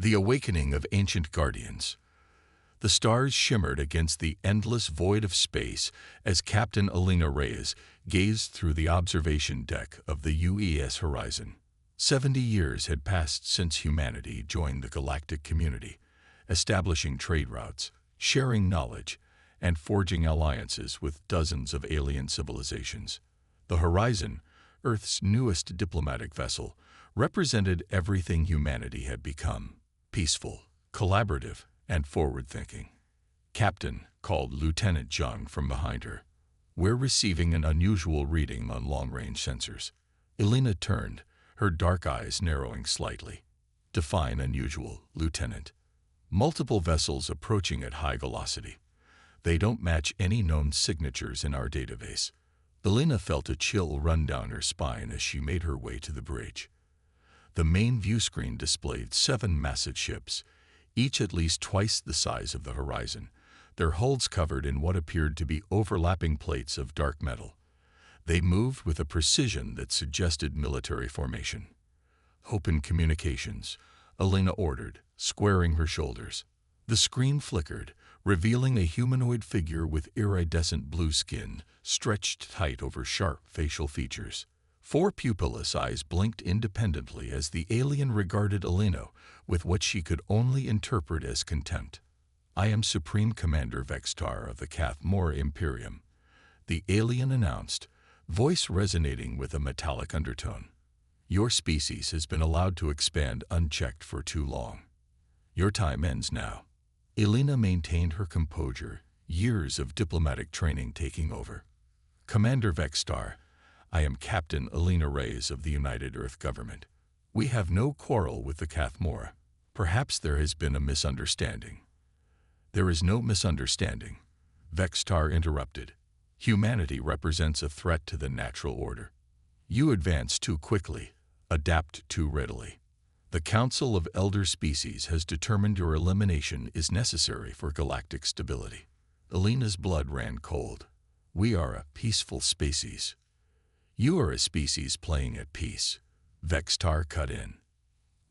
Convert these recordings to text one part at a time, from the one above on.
The awakening of ancient guardians. The stars shimmered against the endless void of space as Captain Alina Reyes gazed through the observation deck of the UES Horizon. 70 years had passed since humanity joined the galactic community, establishing trade routes, sharing knowledge, and forging alliances with dozens of alien civilizations. The Horizon, Earth's newest diplomatic vessel, represented everything humanity had become: peaceful, collaborative, and forward-thinking. "Captain," called Lieutenant Zhang from behind her. "We're receiving an unusual reading on long-range sensors." Alina turned, her dark eyes narrowing slightly. "Define unusual, Lieutenant." "Multiple vessels approaching at high velocity. They don't match any known signatures in our database." Alina felt a chill run down her spine as she made her way to the bridge. The main view screen displayed 7 massive ships, each at least twice the size of the Horizon, their hulls covered in what appeared to be overlapping plates of dark metal. They moved with a precision that suggested military formation. "Open communications," Alina ordered, squaring her shoulders. The screen flickered, revealing a humanoid figure with iridescent blue skin, stretched tight over sharp facial features. 4 pupilless eyes blinked independently as the alien regarded Alina with what she could only interpret as contempt. "I am Supreme Commander Vextar of the Cathmora Imperium," the alien announced, voice resonating with a metallic undertone. "Your species has been allowed to expand unchecked for too long. Your time ends now." Alina maintained her composure, years of diplomatic training taking over. "Commander Vextar, I am Captain Alina Reyes of the United Earth Government. We have no quarrel with the Cathmora. Perhaps there has been a misunderstanding." "There is no misunderstanding," Vextar interrupted. "Humanity represents a threat to the natural order. You advance too quickly, adapt too readily. The Council of Elder Species has determined your elimination is necessary for galactic stability." Alina's blood ran cold. "We are a peaceful species." "You are a species playing at peace," Vextar cut in.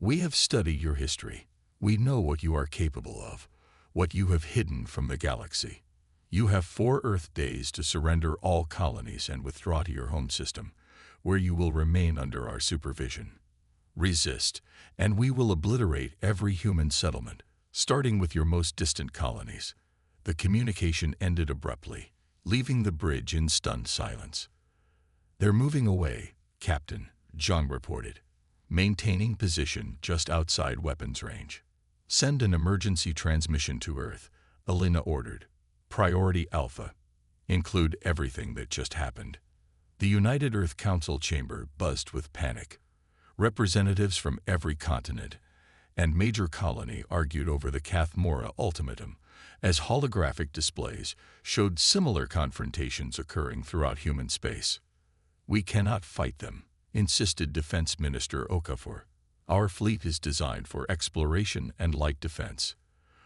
"We have studied your history. We know what you are capable of, what you have hidden from the galaxy. You have 4 Earth days to surrender all colonies and withdraw to your home system, where you will remain under our supervision. Resist, and we will obliterate every human settlement, starting with your most distant colonies." The communication ended abruptly, leaving the bridge in stunned silence. "They're moving away," Captain Zhang reported, maintaining position just outside weapons range. "Send an emergency transmission to Earth," Alina ordered. "Priority Alpha. Include everything that just happened." The United Earth Council chamber buzzed with panic. Representatives from every continent and major colony argued over the Cathmora ultimatum, as holographic displays showed similar confrontations occurring throughout human space. "We cannot fight them," insisted Defense Minister Okafor. "Our fleet is designed for exploration and light defense.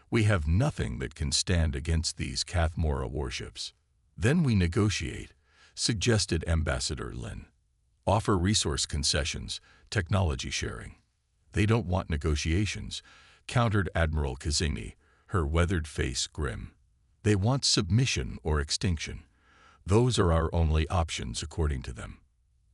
We have nothing that can stand against these Cathmora warships." "Then we negotiate," suggested Ambassador Lin. "Offer resource concessions, technology sharing." "They don't want negotiations," countered Admiral Kazini, her weathered face grim. "They want submission or extinction. Those are our only options according to them."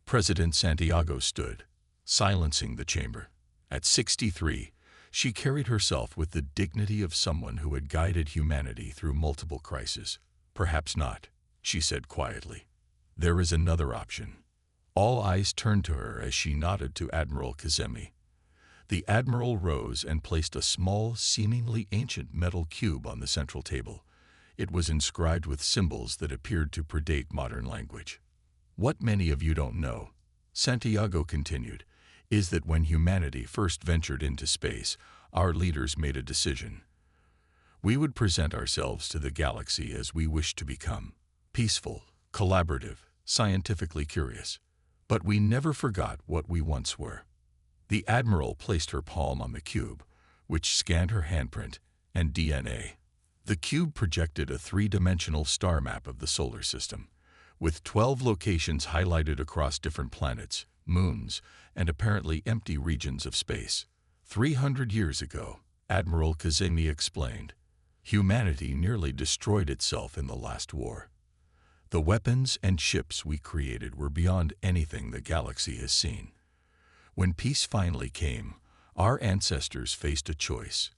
President Santiago stood, silencing the chamber. At 63, she carried herself with the dignity of someone who had guided humanity through multiple crises. "Perhaps not," she said quietly. "There is another option." All eyes turned to her as she nodded to Admiral Kazemi. The Admiral rose and placed a small, seemingly ancient metal cube on the central table. It was inscribed with symbols that appeared to predate modern language. "What many of you don't know," Santiago continued, "is that when humanity first ventured into space, our leaders made a decision. We would present ourselves to the galaxy as we wished to become: peaceful, collaborative, scientifically curious. But we never forgot what we once were." The Admiral placed her palm on the cube, which scanned her handprint and DNA. The cube projected a 3-dimensional star map of the solar system, with 12 locations highlighted across different planets, moons, and apparently empty regions of space. 300 years ago, Admiral Kazemi explained, humanity nearly destroyed itself in the last war. The weapons and ships we created were beyond anything the galaxy has seen. When peace finally came, our ancestors faced a choice: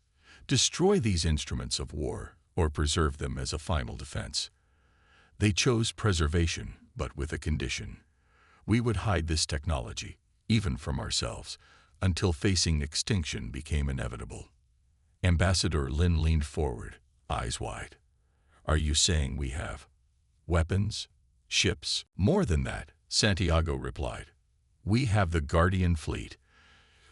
destroy these instruments of war or preserve them as a final defense. They chose preservation, but with a condition. We would hide this technology, even from ourselves, until facing extinction became inevitable. Ambassador Lin leaned forward, eyes wide. Are you saying we have weapons? Ships? More than that, Santiago replied. We have the Guardian Fleet,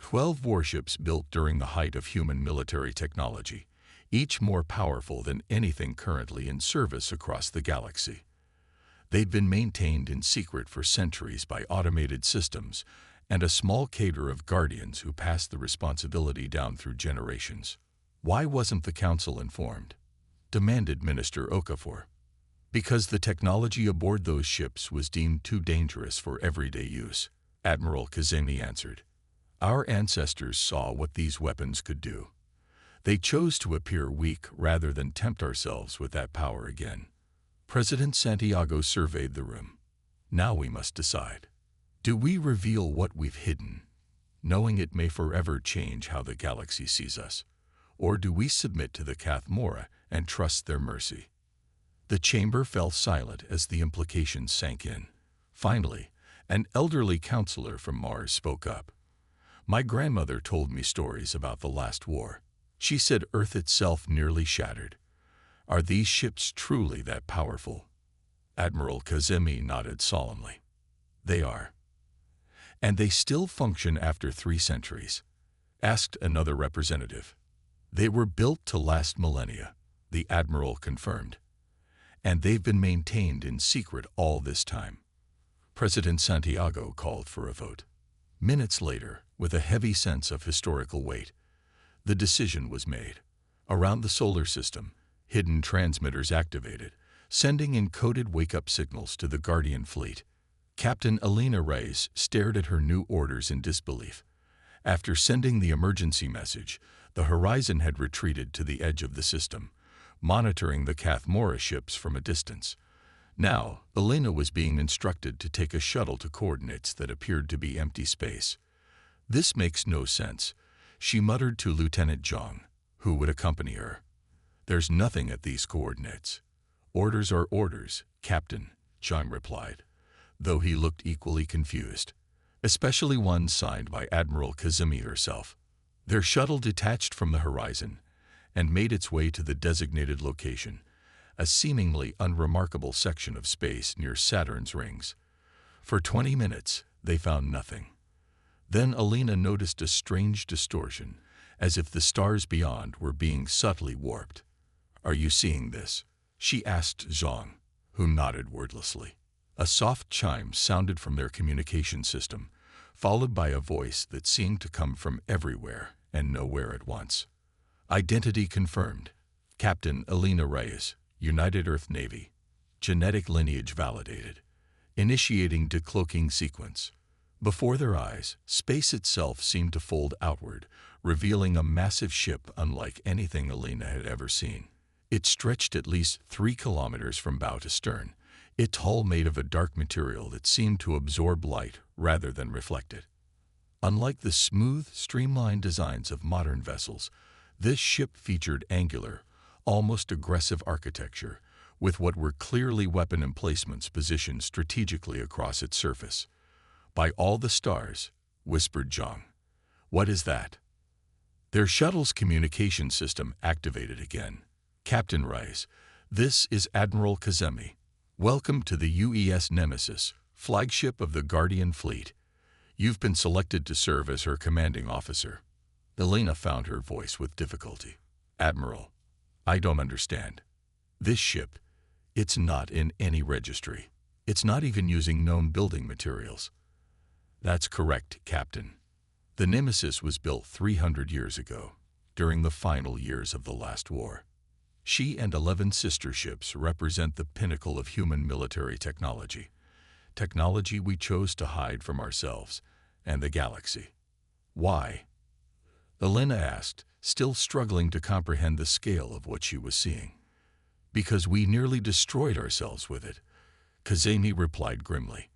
12 warships built during the height of human military technology, each more powerful than anything currently in service across the galaxy. They'd been maintained in secret for centuries by automated systems and a small cadre of guardians who passed the responsibility down through generations. Why wasn't the council informed? Demanded Minister Okafor. Because the technology aboard those ships was deemed too dangerous for everyday use, Admiral Kazemi answered. Our ancestors saw what these weapons could do. They chose to appear weak rather than tempt ourselves with that power again. President Santiago surveyed the room. Now we must decide. Do we reveal what we've hidden, knowing it may forever change how the galaxy sees us? Or do we submit to the Cathmora and trust their mercy? The chamber fell silent as the implications sank in. Finally, an elderly counselor from Mars spoke up. My grandmother told me stories about the last war. She said Earth itself nearly shattered. Are these ships truly that powerful? Admiral Kazemi nodded solemnly. They are. And they still function after 3 centuries? Asked another representative. They were built to last millennia, the Admiral confirmed. And they've been maintained in secret all this time. President Santiago called for a vote. Minutes later, with a heavy sense of historical weight, the decision was made. Around the solar system, hidden transmitters activated, sending encoded wake-up signals to the Guardian Fleet. Captain Alina Reyes stared at her new orders in disbelief. After sending the emergency message, the Horizon had retreated to the edge of the system, monitoring the Cathmora ships from a distance. Now, Alina was being instructed to take a shuttle to coordinates that appeared to be empty space. This makes no sense, she muttered to Lieutenant Zhang, who would accompany her. There's nothing at these coordinates. Orders are orders, Captain, Zhang replied, though he looked equally confused, especially one signed by Admiral Kazemi herself. Their shuttle detached from the Horizon and made its way to the designated location, a seemingly unremarkable section of space near Saturn's rings. For 20 minutes, they found nothing. Then Alina noticed a strange distortion, as if the stars beyond were being subtly warped. Are you seeing this? She asked Zhang, who nodded wordlessly. A soft chime sounded from their communication system, followed by a voice that seemed to come from everywhere and nowhere at once. Identity confirmed. Captain Alina Reyes, United Earth Navy. Genetic lineage validated. Initiating decloaking sequence. Before their eyes, space itself seemed to fold outward, revealing a massive ship unlike anything Alina had ever seen. It stretched at least 3 kilometers from bow to stern, its hull made of a dark material that seemed to absorb light rather than reflect it. Unlike the smooth, streamlined designs of modern vessels, this ship featured angular, almost aggressive architecture, with what were clearly weapon emplacements positioned strategically across its surface. By all the stars, whispered Zhang. What is that? Their shuttle's communication system activated again. Captain Reyes, this is Admiral Kazemi. Welcome to the UES Nemesis, flagship of the Guardian Fleet. You've been selected to serve as her commanding officer. Alina found her voice with difficulty. Admiral, I don't understand. This ship, it's not in any registry. It's not even using known building materials. That's correct, Captain. The Nemesis was built 300 years ago, during the final years of the last war. She and 11 sister ships represent the pinnacle of human military technology. Technology we chose to hide from ourselves and the galaxy. Why? Elena asked, still struggling to comprehend the scale of what she was seeing. Because we nearly destroyed ourselves with it, Kazemi replied grimly.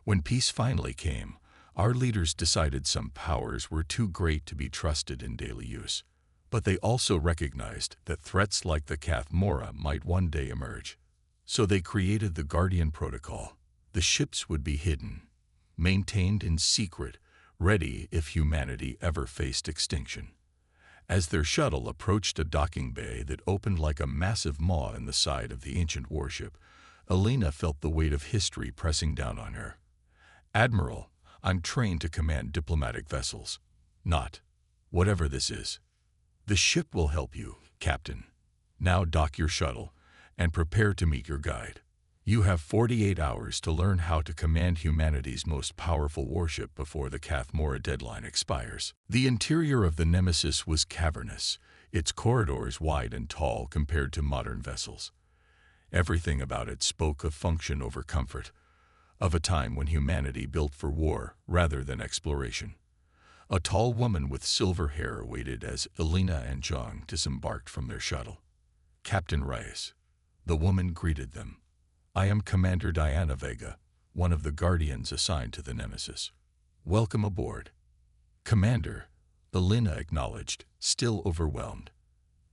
When peace finally came, our leaders decided some powers were too great to be trusted in daily use. But they also recognized that threats like the Kathmora might one day emerge. So they created the Guardian Protocol. The ships would be hidden, maintained in secret, ready if humanity ever faced extinction. As their shuttle approached a docking bay that opened like a massive maw in the side of the ancient warship, Elena felt the weight of history pressing down on her. Admiral, I'm trained to command diplomatic vessels. Not whatever this is. The ship will help you, Captain. Now dock your shuttle and prepare to meet your guide. You have 48 hours to learn how to command humanity's most powerful warship before the Kathmora deadline expires. The interior of the Nemesis was cavernous, its corridors wide and tall compared to modern vessels. Everything about it spoke of function over comfort, of a time when humanity built for war rather than exploration. A tall woman with silver hair waited as Elena and Zhang disembarked from their shuttle. Captain Reyes. The woman greeted them. I am Commander Diana Vega, one of the Guardians assigned to the Nemesis. Welcome aboard. Commander, Elena acknowledged, still overwhelmed.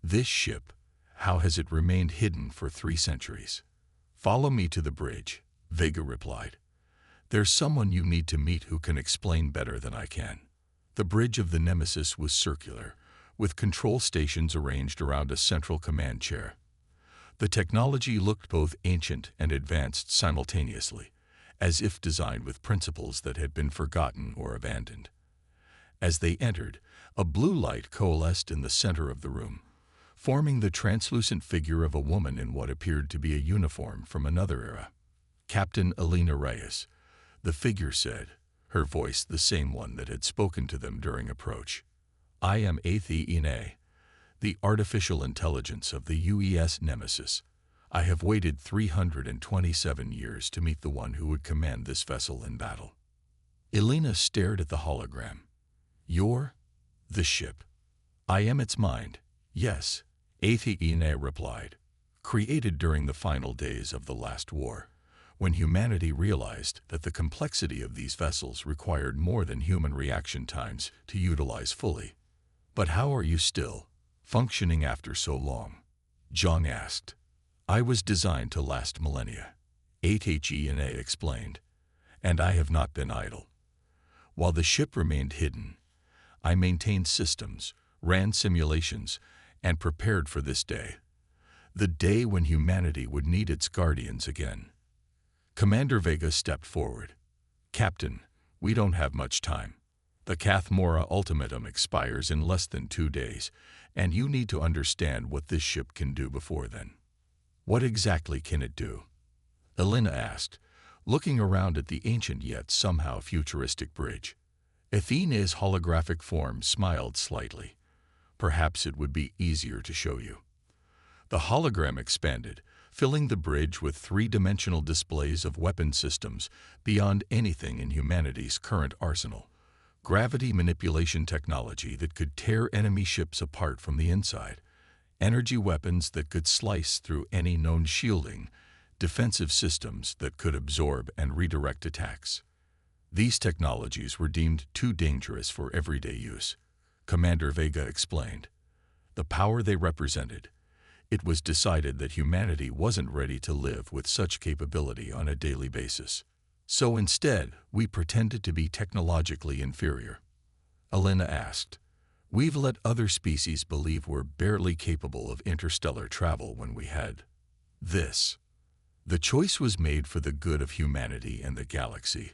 This ship, how has it remained hidden for 3 centuries? Follow me to the bridge, Vega replied. There's someone you need to meet who can explain better than I can. The bridge of the Nemesis was circular, with control stations arranged around a central command chair. The technology looked both ancient and advanced simultaneously, as if designed with principles that had been forgotten or abandoned. As they entered, a blue light coalesced in the center of the room, forming the translucent figure of a woman in what appeared to be a uniform from another era. Captain Elena Reyes, the figure said, her voice the same one that had spoken to them during approach. I am HFY, the artificial intelligence of the UES Nemesis. I have waited 327 years to meet the one who would command this vessel in battle. Elena stared at the hologram. You're the ship. I am its mind. Yes, HFY replied. Created during the final days of the last war, when humanity realized that the complexity of these vessels required more than human reaction times to utilize fully. But how are you still functioning after so long? Zhang asked. I was designed to last millennia, HFY explained, and I have not been idle. While the ship remained hidden, I maintained systems, ran simulations, and prepared for this day, the day when humanity would need its guardians again. Commander Vega stepped forward. Captain, we don't have much time. The Kathmora ultimatum expires in less than 2 days, and you need to understand what this ship can do before then. What exactly can it do? Elena asked, looking around at the ancient yet somehow futuristic bridge. Athena's holographic form smiled slightly. Perhaps it would be easier to show you. The hologram expanded, filling the bridge with 3-dimensional displays of weapon systems beyond anything in humanity's current arsenal. Gravity manipulation technology that could tear enemy ships apart from the inside, energy weapons that could slice through any known shielding, defensive systems that could absorb and redirect attacks. These technologies were deemed too dangerous for everyday use, Commander Vega explained. The power they represented. It was decided that humanity wasn't ready to live with such capability on a daily basis. So instead, we pretended to be technologically inferior. Elena asked, We've let other species believe we're barely capable of interstellar travel when we had this. The choice was made for the good of humanity and the galaxy,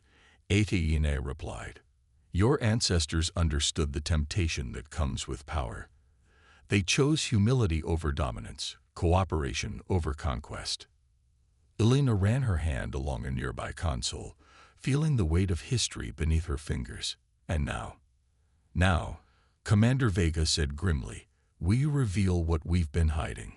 HFY replied. Your ancestors understood the temptation that comes with power. They chose humility over dominance, cooperation over conquest. Elena ran her hand along a nearby console, feeling the weight of history beneath her fingers. And now, Commander Vega said grimly, we reveal what we've been hiding.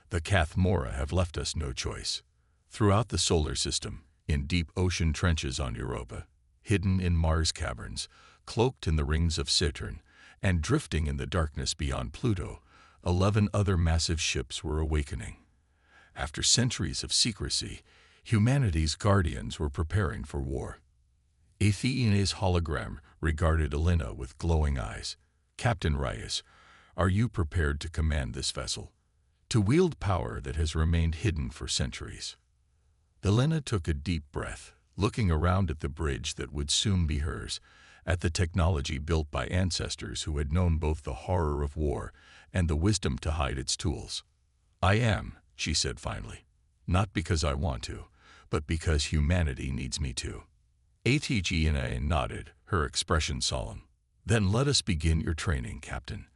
The Kathmora have left us no choice. Throughout the solar system, in deep ocean trenches on Europa, hidden in Mars caverns, cloaked in the rings of Saturn, And drifting in the darkness beyond Pluto, 11 other massive ships were awakening. After centuries of secrecy, humanity's guardians were preparing for war. Athena's hologram regarded Elena with glowing eyes. "Captain Reyes, are you prepared to command this vessel? To wield power that has remained hidden for centuries?" Elena took a deep breath, looking around at the bridge that would soon be hers, at the technology built by ancestors who had known both the horror of war and the wisdom to hide its tools. "I am," she said finally. "Not because I want to, but because humanity needs me to." Athena nodded, her expression solemn. "Then let us begin your training, Captain.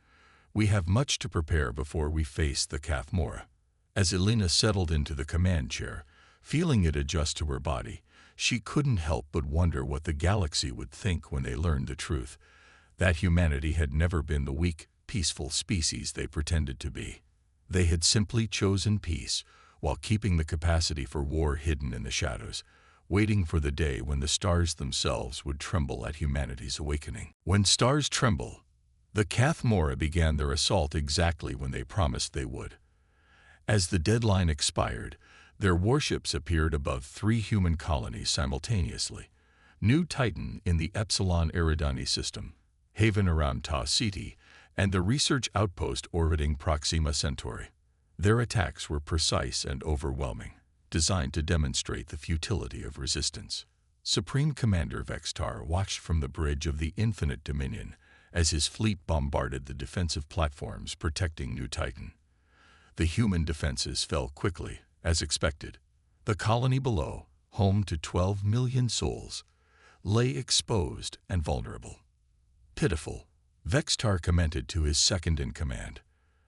We have much to prepare before we face the Cathmora." As Elena settled into the command chair, feeling it adjust to her body, she couldn't help but wonder what the galaxy would think when they learned the truth, that humanity had never been the weak, peaceful species they pretended to be. They had simply chosen peace, while keeping the capacity for war hidden in the shadows, waiting for the day when the stars themselves would tremble at humanity's awakening. When stars tremble, the Cathmora began their assault exactly when they promised they would. As the deadline expired, their warships appeared above 3 human colonies simultaneously: New Titan in the Epsilon Eridani system, Haven around Tau Ceti, and the research outpost orbiting Proxima Centauri. Their attacks were precise and overwhelming, designed to demonstrate the futility of resistance. Supreme Commander Vextar watched from the bridge of the Infinite Dominion as his fleet bombarded the defensive platforms protecting New Titan. The human defenses fell quickly, as expected. The colony below, home to 12 million souls, lay exposed and vulnerable. "Pitiful," Vextar commented to his second-in-command.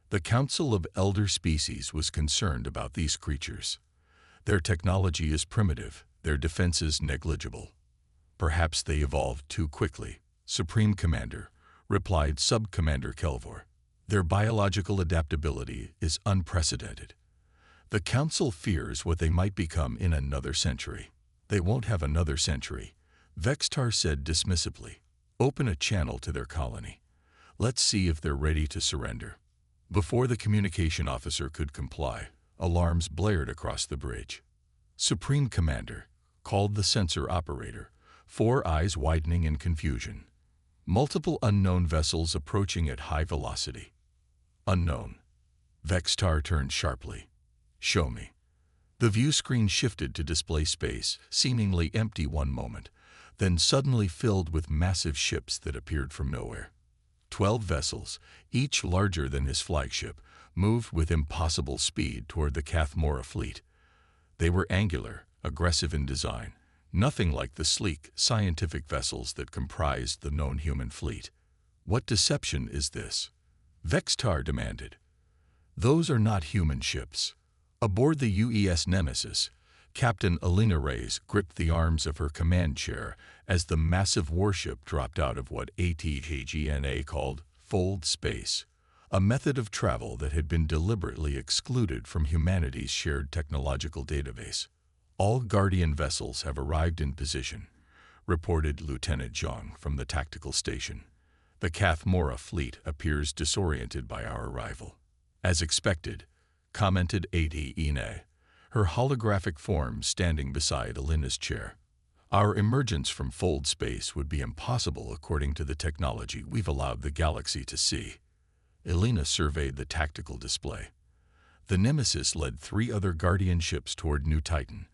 The Council of Elder Species was concerned about these creatures. "Their technology is primitive, their defenses negligible. Perhaps they evolved too quickly," Supreme Commander replied Sub-Commander Kelvor. "Their biological adaptability is unprecedented. The Council fears what they might become in another century." "They won't have another century," Vextar said dismissively. "Open a channel to their colony. Let's see if they're ready to surrender." Before the communication officer could comply, alarms blared across the bridge. "Supreme Commander," called the sensor operator, 4 eyes widening in confusion. "Multiple unknown vessels approaching at high velocity." "Unknown." Vextar turned sharply. "Show me." The view screen shifted to display space, seemingly empty one moment, then suddenly filled with massive ships that appeared from nowhere. 12 vessels, each larger than his flagship, moved with impossible speed toward the Cathmora fleet. They were angular, aggressive in design, nothing like the sleek, scientific vessels that comprised the known human fleet. "What deception is this?" Vextar demanded. "Those are not human ships." Aboard the UES Nemesis, Captain Elena Reyes gripped the arms of her command chair as the massive warship dropped out of what Athena called fold space, a method of travel that had been deliberately excluded from humanity's shared technological database. "All Guardian vessels have arrived in position," reported Lieutenant Zhang from the tactical station. "The Cathmora fleet appears disoriented by our arrival." "As expected," commented Athena, her holographic form standing beside Elena's chair. "Our emergence from fold space would be impossible according to the technology we've allowed the galaxy to see." Elena surveyed the tactical display. The Nemesis led 3 other Guardian ships toward New Titan,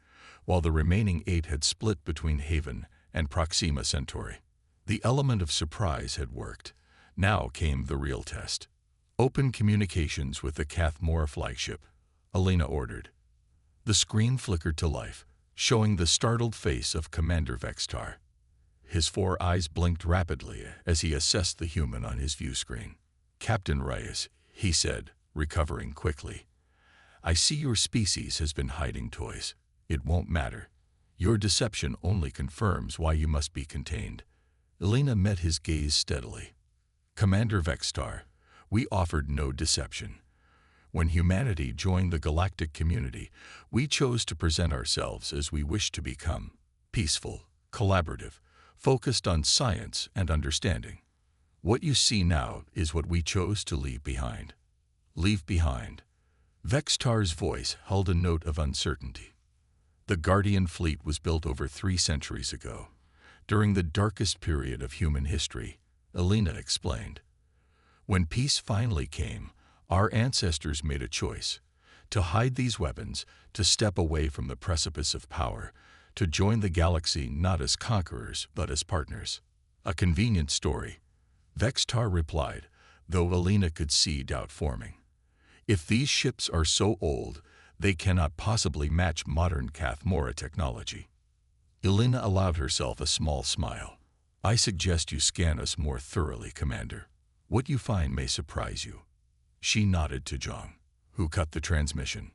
while the remaining 8 had split between Haven and Proxima Centauri. The element of surprise had worked. Now came the real test. "Open communications with the Cathmora flagship," Elena ordered. The screen flickered to life, showing the startled face of Commander Vextar. His 4 eyes blinked rapidly as he assessed the human on his view screen. "Captain Reyes," he said, recovering quickly. "I see your species has been hiding toys. It won't matter. Your deception only confirms why you must be contained." Elena met his gaze steadily. "Commander Vextar, we offered no deception. When humanity joined the galactic community, we chose to present ourselves as we wish to become: peaceful, collaborative, focused on science and understanding. What you see now is what we chose to leave behind. Leave behind. Vextar's voice held a note of uncertainty. The Guardian fleet was built over 3 centuries ago, during the darkest period of human history, Alina explained. When peace finally came, our ancestors made a choice: to hide these weapons, to step away from the precipice of power, to join the galaxy not as conquerors but as partners. A convenient story, Vextar replied, though Alina could see doubt forming. If these ships are so old, they cannot possibly match modern Cathmora technology. Alina allowed herself a small smile. I suggest you scan us more thoroughly, Commander. What you find may surprise you. She nodded to Zhang, who cut the transmission.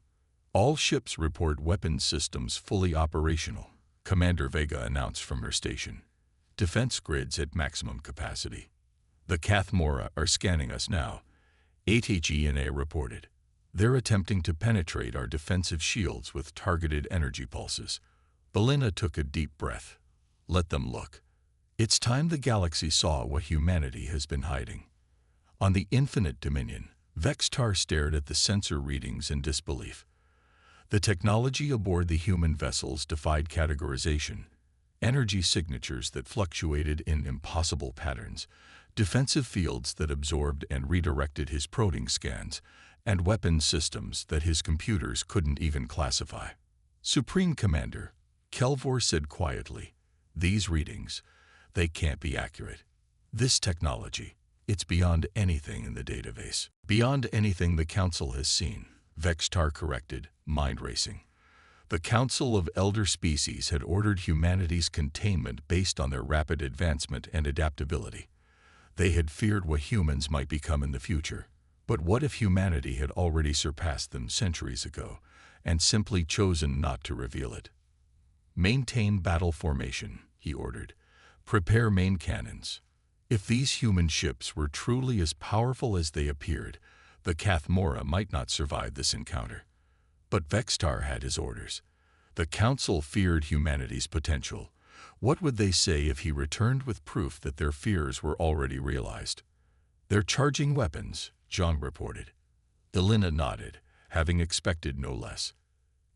All ships report weapons systems fully operational, Commander Vega announced from her station. Defense grids at maximum capacity. The Cathmora are scanning us now, HFY reported. They're attempting to penetrate our defensive shields with targeted energy pulses. Alina took a deep breath. Let them look. It's time the galaxy saw what humanity has been hiding. On the infinite dominion, Vextar stared at the sensor readings in disbelief. The technology aboard the human vessels defied categorization. Energy signatures that fluctuated in impossible patterns, defensive fields that absorbed and redirected his probing scans, and weapon systems that his computers couldn't even classify. Supreme Commander, Kelvor said quietly, these readings, they can't be accurate. This technology, it's beyond anything in the database. Beyond anything the Council has seen, Vextar corrected, mind racing. The Council of Elder Species had ordered humanity's containment based on their rapid advancement and adaptability. They had feared what humans might become in the future. But what if humanity had already surpassed them centuries ago and simply chosen not to reveal it? Maintain battle formation, he ordered. Prepare main cannons. If these human ships were truly as powerful as they appeared, the Cathmora might not survive this encounter. But Vextar had his orders. The Council feared humanity's potential. What would they say if he returned with proof that their fears were already realized? They're charging weapons, Zhang reported. Alina nodded, having expected no less.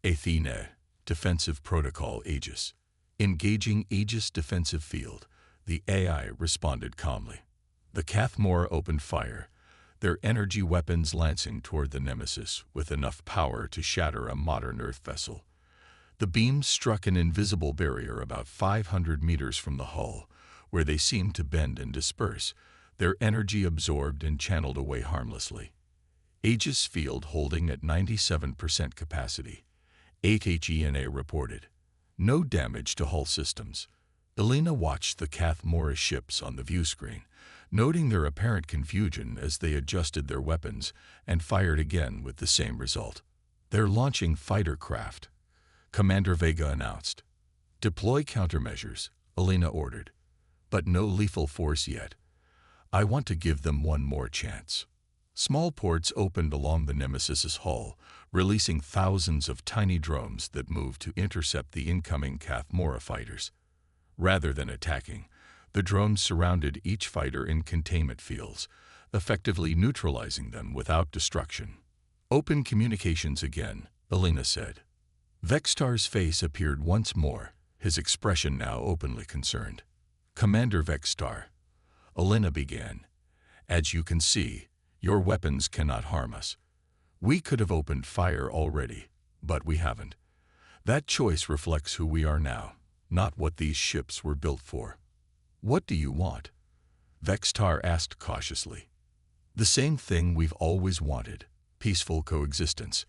Athena, Defensive Protocol Aegis. Engaging Aegis defensive field, the AI responded calmly. The Cathmora opened fire, their energy weapons lancing toward the Nemesis with enough power to shatter a modern Earth vessel. The beams struck an invisible barrier about 500 meters from the hull, where they seemed to bend and disperse, their energy absorbed and channeled away harmlessly. Aegis field holding at 97% capacity, HFY reported. No damage to hull systems. Alina watched the Cathmora ships on the view screen, noting their apparent confusion as they adjusted their weapons and fired again with the same result. They're launching fighter craft, Commander Vega announced. Deploy countermeasures, Alina ordered. But no lethal force yet. I want to give them one more chance. Small ports opened along the Nemesis's hull, releasing thousands of tiny drones that moved to intercept the incoming Cathmora fighters. Rather than attacking, the drones surrounded each fighter in containment fields, effectively neutralizing them without destruction. Open communications again, Alina said. Vextar's face appeared once more, his expression now openly concerned. Commander Vextar, Alina began. As you can see, your weapons cannot harm us. We could have opened fire already, but we haven't. That choice reflects who we are now, not what these ships were built for. What do you want? Vextar asked cautiously. The same thing we've always wanted, peaceful coexistence.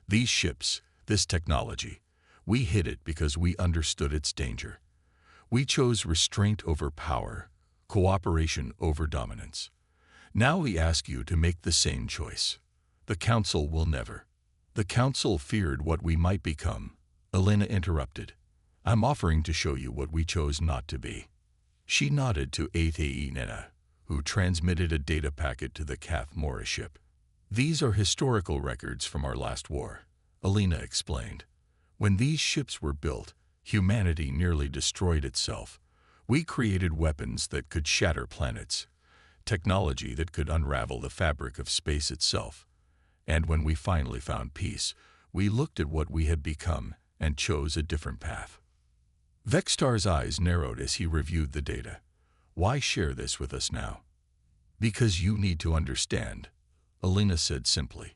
These ships, this technology, we hid it because we understood its danger. We chose restraint over power, cooperation over dominance. Now we ask you to make the same choice. The Council will never. The Council feared what we might become, Alina interrupted. I'm offering to show you what we chose not to be. She nodded to Athena, who transmitted a data packet to the Cathmora ship. These are historical records from our last war, Alina explained. When these ships were built, humanity nearly destroyed itself. We created weapons that could shatter planets, technology that could unravel the fabric of space itself. And when we finally found peace, we looked at what we had become and chose a different path. Vextar's eyes narrowed as he reviewed the data. Why share this with us now? Because you need to understand, Alina said simply.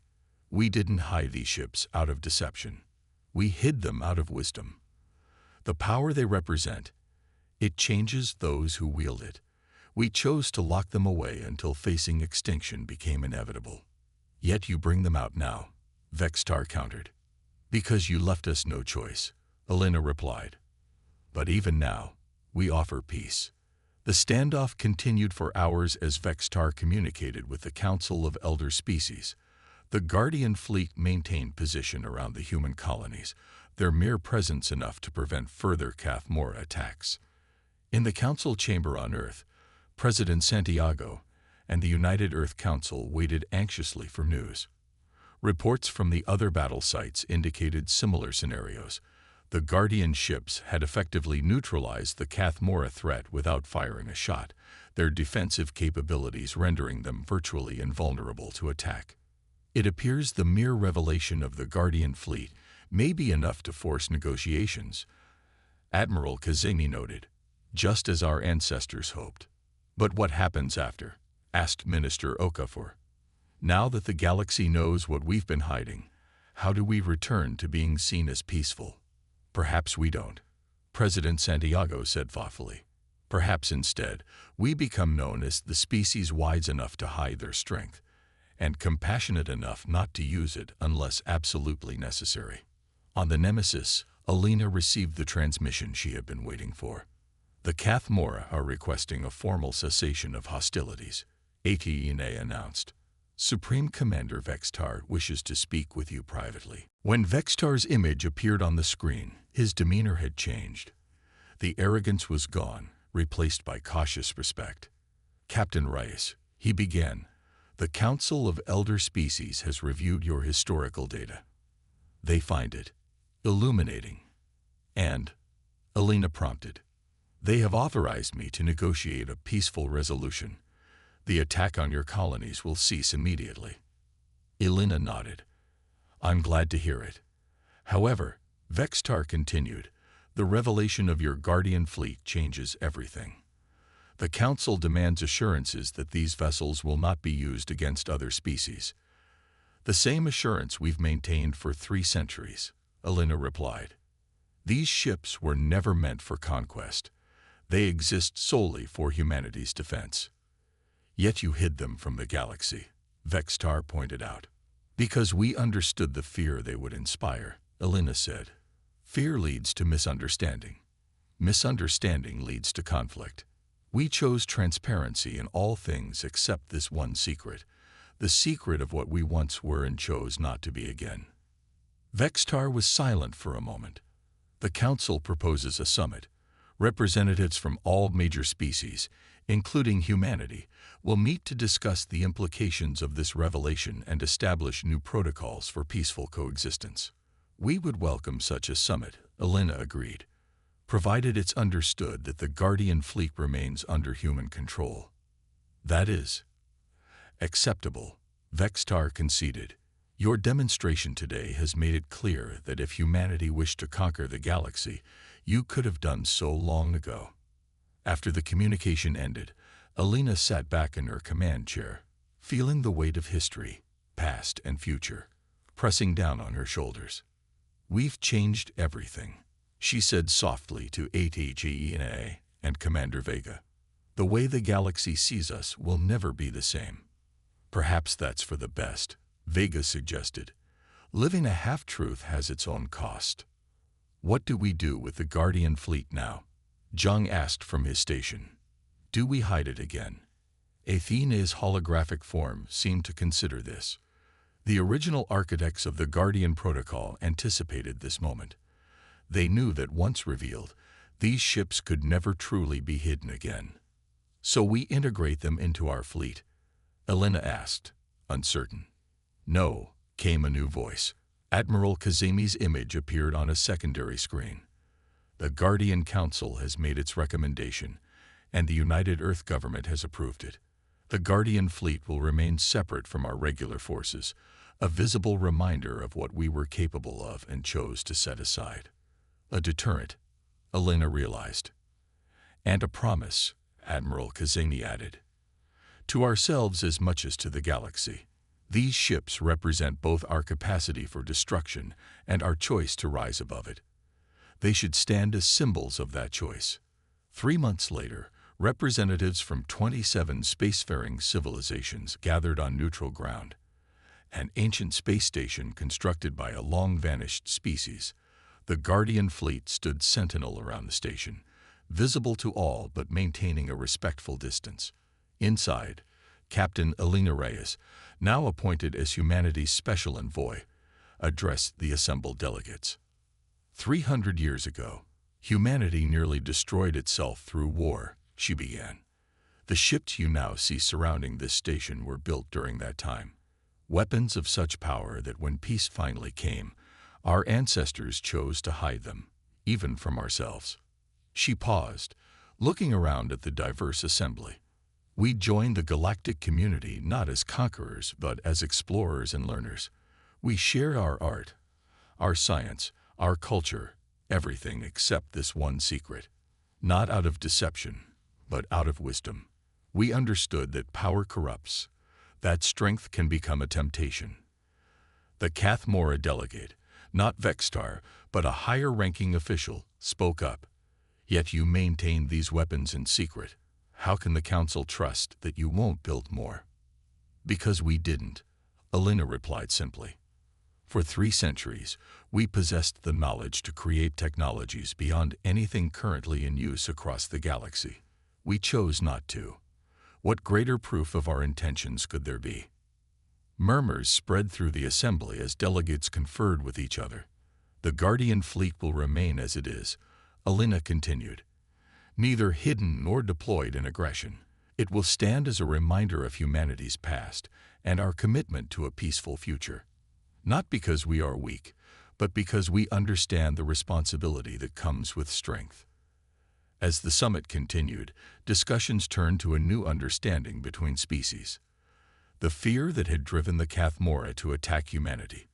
We didn't hide these ships out of deception. We hid them out of wisdom. The power they represent, it changes those who wield it. We chose to lock them away until facing extinction became inevitable. Yet you bring them out now, Vextar countered. Because you left us no choice, Alina replied. But even now, we offer peace. The standoff continued for hours as Vextar communicated with the Council of Elder Species. The Guardian fleet maintained position around the human colonies, their mere presence enough to prevent further Cathmora attacks. In the Council chamber on Earth, President Santiago and the United Earth Council waited anxiously for news. Reports from the other battle sites indicated similar scenarios. The Guardian ships had effectively neutralized the Cathmora threat without firing a shot, their defensive capabilities rendering them virtually invulnerable to attack. It appears the mere revelation of the Guardian fleet may be enough to force negotiations, Admiral Kazemi noted, just as our ancestors hoped. But what happens after? Asked Minister Okafor. Now that the galaxy knows what we've been hiding, how do we return to being seen as peaceful? Perhaps we don't, President Santiago said thoughtfully. Perhaps instead, we become known as the species wise enough to hide their strength, and compassionate enough not to use it unless absolutely necessary. On the Nemesis, Alina received the transmission she had been waiting for. The Cathmora are requesting a formal cessation of hostilities, HFY announced. Supreme Commander Vextar wishes to speak with you privately. When Vextar's image appeared on the screen, his demeanor had changed. The arrogance was gone, replaced by cautious respect. Captain Reyes, he began, the Council of Elder Species has reviewed your historical data. They find it illuminating. And, Alina prompted, they have authorized me to negotiate a peaceful resolution. The attack on your colonies will cease immediately. Alina nodded. I'm glad to hear it. However, Vextar continued, the revelation of your Guardian fleet changes everything. The Council demands assurances that these vessels will not be used against other species. The same assurance we've maintained for 3 centuries, Alina replied. These ships were never meant for conquest. They exist solely for humanity's defense. Yet you hid them from the galaxy, Vextar pointed out. Because we understood the fear they would inspire, Alina said. Fear leads to misunderstanding. Misunderstanding leads to conflict. We chose transparency in all things except this one secret, the secret of what we once were and chose not to be again. Vextar was silent for a moment. The Council proposes a summit. Representatives from all major species, including humanity, will meet to discuss the implications of this revelation and establish new protocols for peaceful coexistence. We would welcome such a summit, Alina agreed, provided it's understood that the Guardian fleet remains under human control. That is acceptable, Vextar conceded. Your demonstration today has made it clear that if humanity wished to conquer the galaxy, you could have done so long ago. After the communication ended, Alina sat back in her command chair, feeling the weight of history, past and future, pressing down on her shoulders. We've changed everything, she said softly to HFY and Commander Vega. The way the galaxy sees us will never be the same. Perhaps that's for the best, Vega suggested. Living a half-truth has its own cost. What do we do with the Guardian fleet now? Zhang asked from his station. Do we hide it again? Athena's holographic form seemed to consider this. The original architects of the Guardian Protocol anticipated this moment. They knew that once revealed, these ships could never truly be hidden again. So we integrate them into our fleet? Alina asked, uncertain. No, came a new voice. Admiral Kazemi's image appeared on a secondary screen. The Guardian Council has made its recommendation, and the United Earth government has approved it. The Guardian fleet will remain separate from our regular forces, a visible reminder of what we were capable of and chose to set aside. A deterrent, Elena realized. And a promise, Admiral Kazemi added. To ourselves as much as to the galaxy. These ships represent both our capacity for destruction and our choice to rise above it. They should stand as symbols of that choice. 3 months later, representatives from 27 spacefaring civilizations gathered on neutral ground. An ancient space station constructed by a long-vanished species, the Guardian fleet stood sentinel around the station, visible to all but maintaining a respectful distance. Inside, Captain Elena Reyes, now appointed as humanity's special envoy, addressed the assembled delegates. 300 years ago, humanity nearly destroyed itself through war, she began. The ships you now see surrounding this station were built during that time. Weapons of such power that when peace finally came, our ancestors chose to hide them, even from ourselves. She paused, looking around at the diverse assembly. We joined the galactic community not as conquerors, but as explorers and learners. We shared our art, our science, our culture, everything except this one secret. Not out of deception, but out of wisdom. We understood that power corrupts, that strength can become a temptation. The Cathmora delegate, not Vextar, but a higher-ranking official, spoke up. Yet you maintained these weapons in secret. How can the Council trust that you won't build more? Because we didn't, Elena replied simply. For 3 centuries, we possessed the knowledge to create technologies beyond anything currently in use across the galaxy. We chose not to. What greater proof of our intentions could there be? Murmurs spread through the assembly as delegates conferred with each other. The Guardian fleet will remain as it is, Elena continued. Neither hidden nor deployed in aggression. It will stand as a reminder of humanity's past and our commitment to a peaceful future. Not because we are weak, but because we understand the responsibility that comes with strength. As the summit continued, discussions turned to a new understanding between species. The fear that had driven the Cathmora to attack humanity,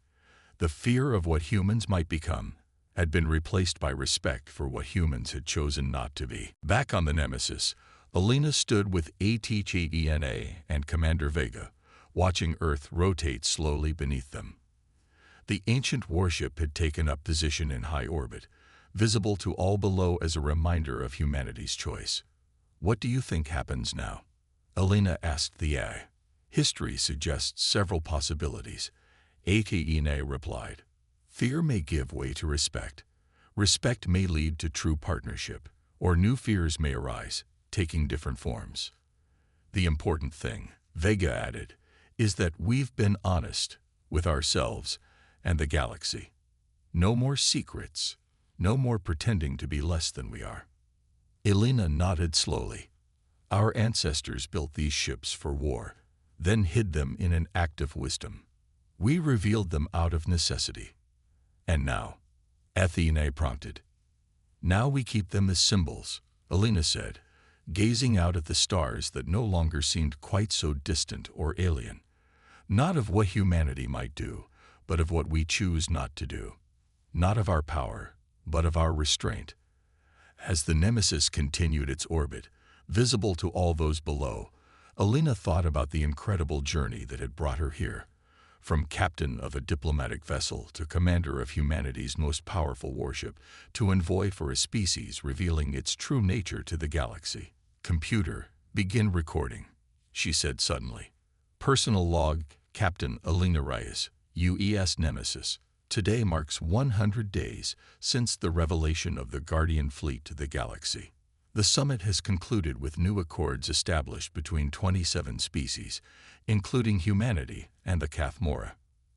the fear of what humans might become, had been replaced by respect for what humans had chosen not to be. Back on the Nemesis, Elena stood with ATCHENA and Commander Vega, watching Earth rotate slowly beneath them. The ancient warship had taken up position in high orbit, visible to all below as a reminder of humanity's choice. What do you think happens now? Elena asked the AI. History suggests several possibilities. ATENA replied. Fear may give way to respect. Respect may lead to true partnership, or new fears may arise, taking different forms. The important thing, Vega added, is that we've been honest with ourselves and the galaxy. No more secrets, no more pretending to be less than we are. Elena nodded slowly. Our ancestors built these ships for war, then hid them in an act of wisdom. We revealed them out of necessity. And now, Athena prompted. Now we keep them as symbols, Elena said, gazing out at the stars that no longer seemed quite so distant or alien. Not of what humanity might do, but of what we choose not to do. Not of our power, but of our restraint. As the Nemesis continued its orbit, visible to all those below, Elena thought about the incredible journey that had brought her here. From captain of a diplomatic vessel to commander of humanity's most powerful warship to envoy for a species revealing its true nature to the galaxy. Computer, begin recording, she said suddenly. Personal log, Captain Elena Reyes, UES Nemesis. Today marks 100 days since the revelation of the Guardian fleet to the galaxy. The summit has concluded with new accords established between 27 species, including humanity and the Cathmora.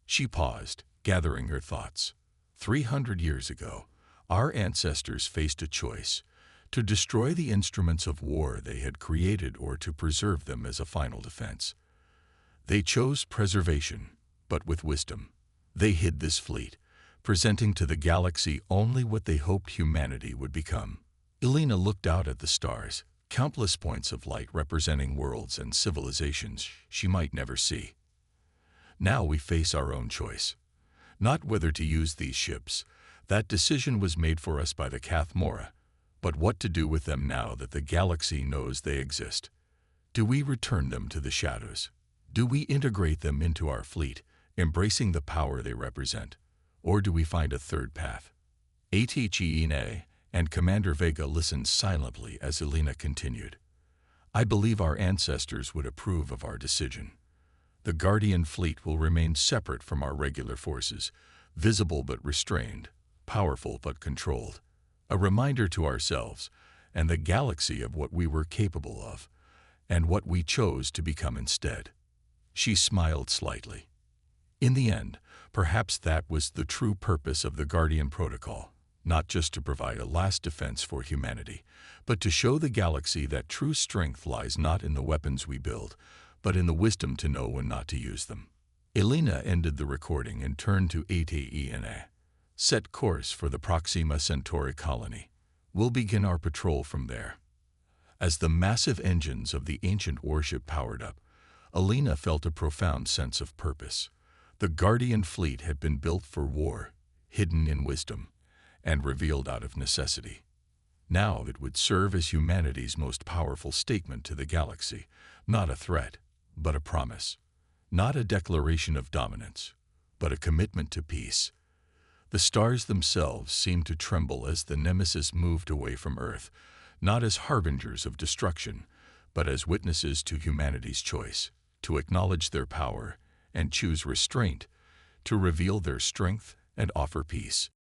She paused, gathering her thoughts. 300 years ago, our ancestors faced a choice: to destroy the instruments of war they had created or to preserve them as a final defense. They chose preservation, but with wisdom. They hid this fleet, presenting to the galaxy only what they hoped humanity would become. Elena looked out at the stars, countless points of light representing worlds and civilizations she might never see. Now we face our own choice. Not whether to use these ships, that decision was made for us by the Cathmora, but what to do with them now that the galaxy knows they exist. Do we return them to the shadows? Do we integrate them into our fleet, embracing the power they represent? Or do we find a third path? HFY and Commander Vega listened silently as Elena continued. I believe our ancestors would approve of our decision. The Guardian fleet will remain separate from our regular forces, visible but restrained, powerful but controlled, a reminder to ourselves and the galaxy of what we were capable of, and what we chose to become instead. She smiled slightly. In the end, perhaps that was the true purpose of the Guardian Protocol, not just to provide a last defense for humanity, but to show the galaxy that true strength lies not in the weapons we build, but in the wisdom to know when not to use them. Elena ended the recording and turned to HFY. Set course for the Proxima Centauri colony. We'll begin our patrol from there. As the massive engines of the ancient warship powered up, Elena felt a profound sense of purpose. The Guardian fleet had been built for war, hidden in wisdom, and revealed out of necessity. Now it would serve as humanity's most powerful statement to the galaxy, not a threat, but a promise. Not a declaration of dominance, but a commitment to peace. The stars themselves seemed to tremble as the Nemesis moved away from Earth, not as harbingers of destruction, but as witnesses to humanity's choice, to acknowledge their power and choose restraint, to reveal their strength and offer peace.